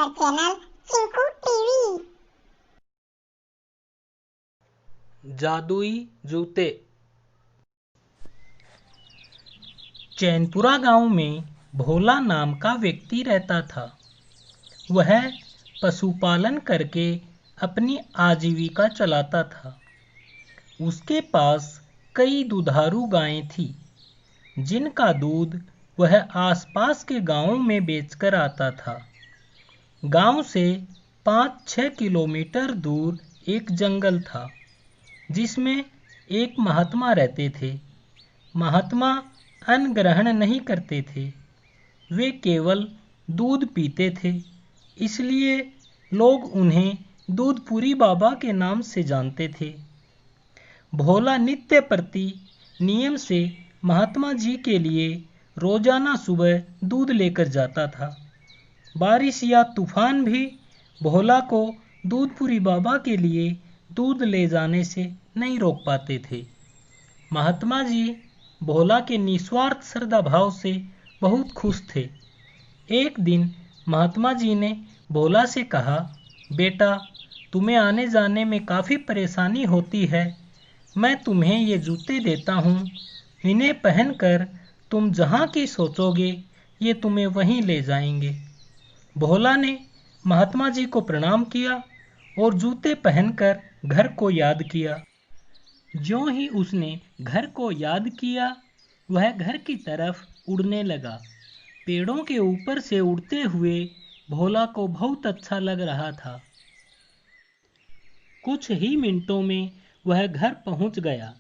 our channel Chinku TV. जादुई जूते। चैनपुरा गांव में भोला नाम का व्यक्ति रहता था। वह पशुपालन करके अपनी आजीविका चलाता था। उसके पास कई दुधारू गायें थीं, जिनका दूध वह आसपास के गांवों में बेचकर आता था। गांव से 5-6 किलोमीटर दूर एक जंगल था, जिसमें एक महात्मा रहते थे। महात्मा अन्न ग्रहण नहीं करते थे, वे केवल दूध पीते थे। इसलिए लोग उन्हें दूधपुरी बाबा के नाम से जानते थे। भोला नित्य प्रति नियम से महात्मा जी के लिए रोजाना सुबह दूध लेकर जाता था। बारिश या तूफान भी भोला को दूधपुरी बाबा के लिए दूध ले जाने से नहीं रोक पाते थे। महात्मा जी भोला के निस्वार्थ श्रद्धा भाव से बहुत खुश थे। एक दिन महात्मा जी ने भोला से कहा, बेटा, तुम्हें आने जाने में काफ़ी परेशानी होती है। मैं तुम्हें ये जूते देता हूँ। इन्हें पहनकर तुम जहाँ की सोचोगे ये तुम्हें वहीं ले जाएंगे। भोला ने महात्मा जी को प्रणाम किया और जूते पहनकर घर को याद किया। ज्यों ही उसने घर को याद किया, वह घर की तरफ उड़ने लगा। पेड़ों के ऊपर से उड़ते हुए भोला को बहुत अच्छा लग रहा था। कुछ ही मिनटों में वह घर पहुंच गया।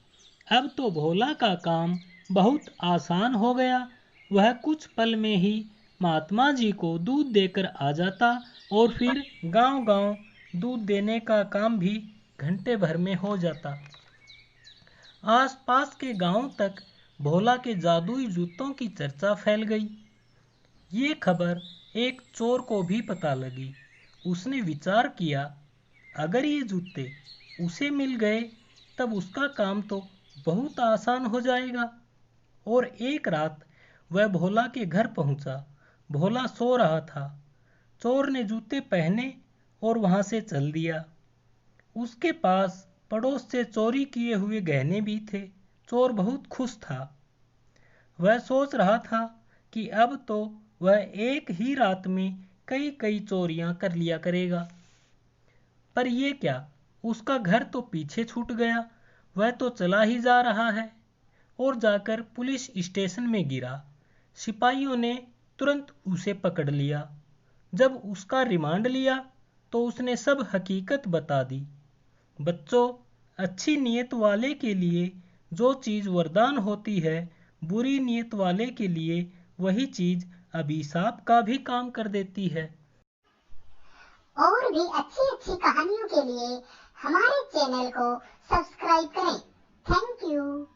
अब तो भोला का काम बहुत आसान हो गया। वह कुछ पल में ही महात्मा जी को दूध देकर आ जाता और फिर गांव-गांव दूध देने का काम भी घंटे भर में हो जाता। आसपास के गांवों तक भोला के जादुई जूतों की चर्चा फैल गई। ये खबर एक चोर को भी पता लगी। उसने विचार किया, अगर ये जूते उसे मिल गए तब उसका काम तो बहुत आसान हो जाएगा। और एक रात वह भोला के घर पहुंचा। भोला सो रहा था। चोर ने जूते पहने और वहां से चल दिया। उसके पास पड़ोस से चोरी किए हुए गहने भी थे। चोर बहुत खुश था। वह सोच रहा था कि अब तो वह एक ही रात में कई कई चोरियां कर लिया करेगा। पर ये क्या, उसका घर तो पीछे छूट गया। वह तो चला ही जा रहा है और जाकर पुलिस स्टेशन में गिरा। सिपाहियों ने तुरंत उसे पकड़ लिया। जब उसका रिमांड लिया तो उसने सब हकीकत बता दी। बच्चों, अच्छी नीयत वाले के लिए जो चीज़ वरदान होती है, बुरी नीयत वाले के लिए वही चीज़ अभिशाप का भी काम कर देती है। और भी अच्छी अच्छी कहानियों के लिए हमारे चैनल को सब्सक्राइब करें। Thank you.